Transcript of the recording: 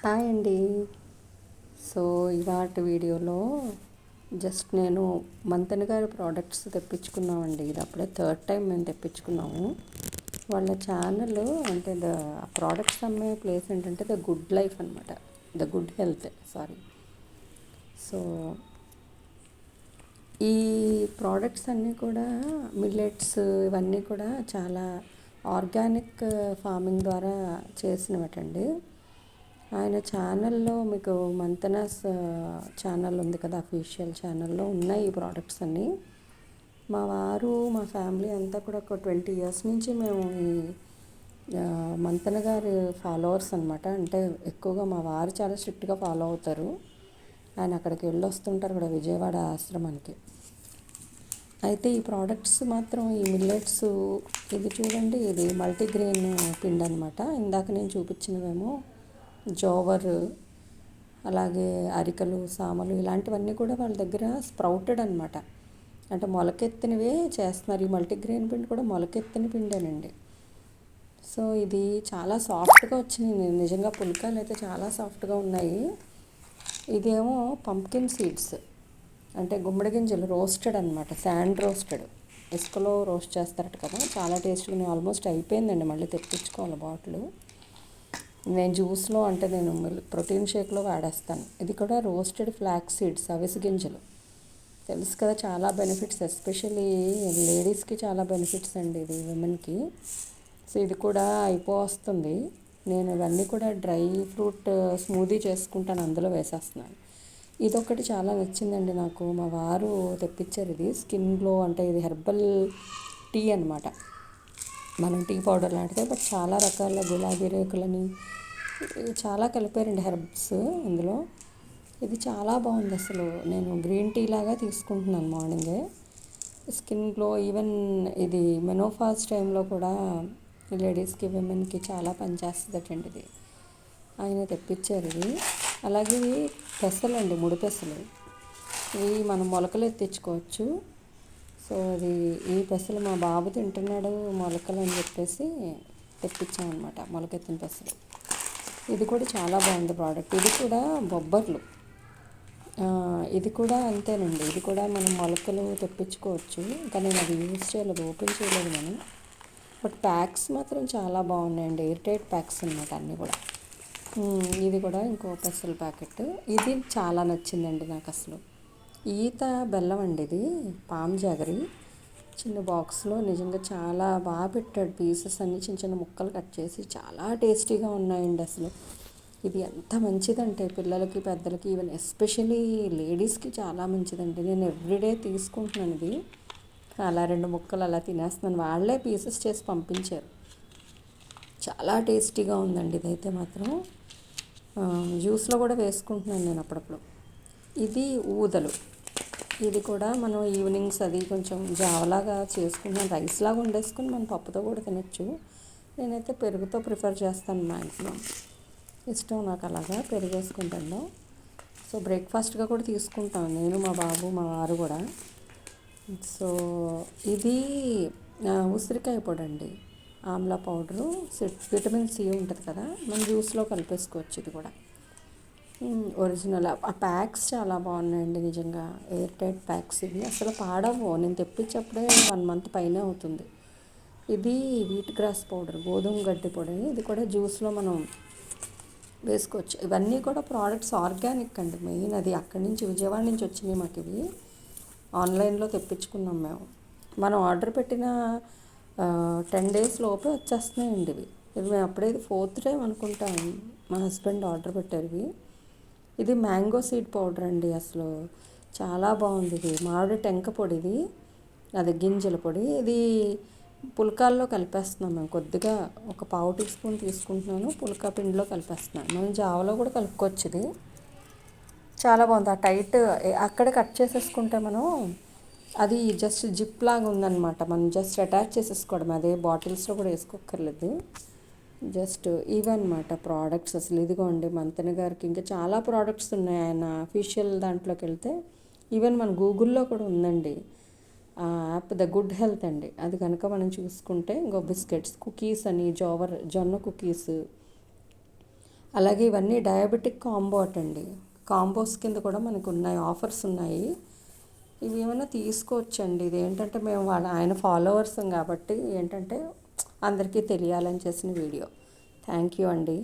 Hi అండి. So ఇవాటి వీడియోలో జస్ట్ నేను మంతెన గారి ప్రోడక్ట్స్ తెప్పించుకున్నామండి. ఇది అప్పుడే థర్డ్ టైం మేము తెప్పించుకున్నాము. వాళ్ళ ఛానల్ అంటే ప్రోడక్ట్స్ అమ్మే ప్లేస్ ఏంటంటే ద గుడ్ లైఫ్ అనమాట, the good health sorry. So ఈ ప్రోడక్ట్స్ అన్నీ కూడా మిల్లెట్స్ ఇవన్నీ కూడా చాలా ఆర్గానిక్ ఫార్మింగ్ ద్వారా చేసినవటండి. ఆయన ఛానల్లో మీకు మంతెనాస్ ఛానల్ ఉంది కదా, అఫీషియల్ ఛానల్లో ఉన్నాయి ఈ ప్రోడక్ట్స్ అన్నీ. మా వారు మా ఫ్యామిలీ అంతా కూడా ఒక 20 years నుంచి మేము ఈ మంతెన గారి ఫాలోవర్స్ అనమాట. అంటే ఎక్కువగా మా వారు చాలా స్ట్రిక్ట్గా ఫాలో అవుతారు. ఆయన అక్కడికి వెళ్ళి వస్తుంటారు కూడా, విజయవాడ ఆశ్రమానికి. అయితే ఈ ప్రోడక్ట్స్ మాత్రం ఈ మిల్లెట్స్, ఇది చూడండి, ఇది మల్టీగ్రెయిన్ పిండి అనమాట. ఇందాక నేను చూపించినవేమో జోవర్, అలాగే అరికలు, సామలు, ఇలాంటివన్నీ కూడా వాళ్ళ దగ్గర స్ప్రౌటెడ్ అనమాట. అంటే మొలకెత్తినవే చేస్తున్నారు. ఈ మల్టీగ్రెయిన్ పిండి కూడా మొలకెత్తిన పిండేనండి. సో ఇది చాలా సాఫ్ట్గా వచ్చినాయి. నిజంగా పుల్కాలు అయితే చాలా సాఫ్ట్గా ఉన్నాయి. ఇదేమో పంప్కిన్ సీడ్స్, అంటే గుమ్మడి గింజలు రోస్టెడ్ అనమాట, శాండ్ రోస్టెడ్, ఇసుకలో రోస్ట్ చేస్తారట కదా, చాలా టేస్ట్గా. ఆల్మోస్ట్ అయిపోయిందండి, మళ్ళీ తెప్పించుకోవాలి బాటిల్. నేను జ్యూస్లో, అంటే నేను ప్రోటీన్ షేక్లో వాడేస్తాను. ఇది కూడా రోస్టెడ్ ఫ్లాక్స్ సీడ్స్, అవిసె గింజలు. తెలుసు కదా, చాలా బెనిఫిట్స్, ఎస్పెషల్లీ లేడీస్కి చాలా బెనిఫిట్స్ అండి ఇది, విమెన్కి. సో ఇది కూడా అయిపోతుంది. నేను ఇవన్నీ కూడా డ్రై ఫ్రూట్ స్మూదీ చేసుకుంటాను, అందులో వేసేస్తున్నాను. ఇదొకటి చాలా నచ్చిందండి నాకు, మా వారు తెప్పించారు. ఇది స్కిన్ గ్లో, అంటే ఇది హెర్బల్ టీ అనమాట. మనం టీ పౌడర్ లాంటిదే, బట్ చాలా రకాల గులాబీ రేకులని చాలా కలిపారండి హెర్బ్స్ ఇందులో. ఇది చాలా బాగుంది అసలు. నేను గ్రీన్ టీ లాగా తీసుకుంటున్నాను మార్నింగే. స్కిన్ గ్లో, ఈవెన్ ఇది మెనోఫాజ్ టైంలో కూడా లేడీస్కి, విమెన్కి చాలా పనిచేస్తుందటండి ఇది. ఆయన తెప్పించారు ఇది. అలాగే పెసలు అండి, ముడి పెసలు. ఇవి మనం మొలకలు ఎత్తించుకోవచ్చు. సో అది, ఈ పెసలు మా బాబు తింటున్నాడు మొలకలు అని చెప్పేసి తెప్పించామన్నమాట, మొలకెత్తిన పెసలు. ఇది కూడా చాలా బాగుంది ప్రోడక్ట్. ఇది కూడా బొబ్బర్లు, ఇది కూడా అంతేనండి. ఇది కూడా మనం మొలకలు తెప్పించుకోవచ్చు. ఇంకా నేను అది యూజ్ చేయలేదు, ఓపెన్ చేయలేదు నేను. బట్ ప్యాక్స్ మాత్రం చాలా బాగున్నాయండి, ఎయిర్ టైట్ ప్యాక్స్ అనమాట అన్నీ కూడా. ఇది కూడా ఇంకో పెసల ప్యాకెట్. ఇది చాలా నచ్చిందండి నాకు అసలు. ఈత బెల్లం అండి ఇది, పామ్ జాగరి, చిన్న బాక్స్లో. నిజంగా చాలా బాగా పెట్టాడు, పీసెస్ అన్నీ చిన్న చిన్న ముక్కలు కట్ చేసి, చాలా టేస్టీగా ఉన్నాయండి అసలు. ఇది ఎంత మంచిదంటే పిల్లలకి, పెద్దలకి, ఈవెన్ ఎస్పెషలీ లేడీస్కి చాలా మంచిదండి. నేను ఎవ్రీడే తీసుకుంటున్నాను ఇది. అలా 2 ముక్కలు అలా తినేస్తున్నాను. వాళ్ళే పీసెస్ చేసి పంపించారు. చాలా టేస్టీగా ఉందండి ఇదైతే మాత్రం. జ్యూస్లో కూడా వేసుకుంటున్నాను నేను అప్పుడప్పుడు. ఇది ఊదలు. ఇది కూడా మనం ఈవినింగ్స్ అది కొంచెం జావలాగా చేసుకుంటాం, రైస్ లాగా వండేసుకుని మనం పప్పుతో కూడా తినచ్చు. నేనైతే పెరుగుతో ప్రిఫర్ చేస్తాను మ్యాక్సిమం. ఇష్టం నాకు అలాగా పెరిగేసుకుంటాను. సో బ్రేక్ఫాస్ట్గా కూడా తీసుకుంటాను నేను, మా బాబు, మా వారు కూడా. సో ఇది ఉసిరికాయ పొడి అండి, ఆమ్లా పౌడరు, విటమిన్ సి ఉంటుంది కదా, మనం జ్యూస్లో కలిపేసుకోవచ్చు. ఇది కూడా ఒరిజినల్. ఆ ప్యాక్స్ చాలా బాగున్నాయండి నిజంగా, ఎయిర్ టైట్ ప్యాక్స్. ఇవి అసలు పాడవు. నేను తెప్పించప్పుడే 1 month పైనే అవుతుంది. ఇది వీట్ గ్రాస్ పౌడర్, గోధుమ గడ్డి పొడి. ఇది కూడా జ్యూస్లో మనం వేసుకోవచ్చు. ఇవన్నీ కూడా ప్రోడక్ట్స్ ఆర్గానిక్ అండి, మెయిన్ అది. అక్కడి నుంచి, విజయవాడ నుంచి వచ్చినాయి మాకు ఇవి. ఆన్లైన్లో తెప్పించుకున్నాం మేము. మనం ఆర్డర్ పెట్టిన 10 days లోపే వచ్చేస్తున్నాయండి ఇవి. మేము అప్పుడే 4th టైం అనుకుంటాం మా హస్బెండ్ ఆర్డర్ పెట్టారు ఇవి. ఇది మ్యాంగో సీడ్ పౌడర్ అండి, అసలు చాలా బాగుంది. ఇది మామిడి టెంక పొడి, ఇది అది గింజల పొడి. ఇది పుల్కాల్లో కలిపేస్తున్నాం మేము. కొద్దిగా ఒక 1/2 teaspoon తీసుకుంటున్నాను, పుల్కా పిండిలో కలిపేస్తున్నాను. మనం జావలో కూడా కలుపుకోవచ్చు. ఇది చాలా బాగుంది. ఆ టైట్ అక్కడ కట్ చేసేసుకుంటే మనం, అది జస్ట్ జిప్ లాగా ఉందన్నమాట, మనం జస్ట్ అటాచ్ చేసేసుకోవడం. అదే బాటిల్స్లో కూడా వేసుకోక్కర్లేదు, జస్ట్ ఇవన్నమాట ప్రోడక్ట్స్. అసలు ఇదిగోండి మంతెన గారికి ఇంకా చాలా ప్రోడక్ట్స్ ఉన్నాయి ఆయన అఫీషియల్ దాంట్లోకి వెళ్తే. ఈవెన్ మన గూగుల్లో కూడా ఉందండి ఆ యాప్, ద గుడ్ హెల్త్ అండి. అది కనుక మనం చూసుకుంటే ఇంకో బిస్కెట్స్, కుకీస్ అని, జొన్న కుకీస్, అలాగే ఇవన్నీ డయాబెటిక్ కాంబో అటండి. కాంబోస్ కింద కూడా మనకు ఉన్నాయి, ఆఫర్స్ ఉన్నాయి. ఇవి ఏమైనా తీసుకోవచ్చండి. ఇదేంటంటే మేము ఆయన ఫాలోవర్స్ కాబట్టి ఏంటంటే అందరికీ తెలియాలని చేసిన వీడియో. థ్యాంక్ యూ అండి.